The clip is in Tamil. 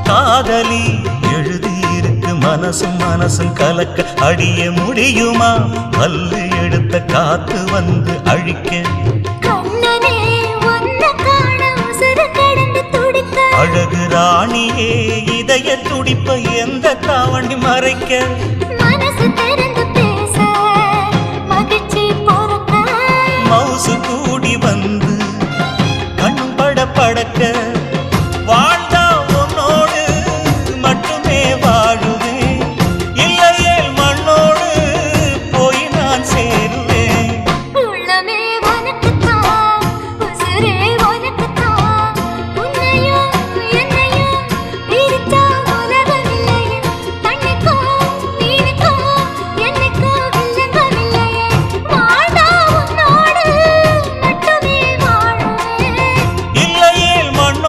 காதலி எழுதியிருக்கு மனசும் மனசும் கலக்க அடிய முடியுமா பல்லு எடுத்த காத்து வந்து அழிக்க அழகு ராணியே இதய துடிப்ப எந்த தாவணி மறைக்க மனசு திறந்து பேச மகிழ்ச்சி பொறுக்க மவுசு கூடி வந்து கண் பட படக்க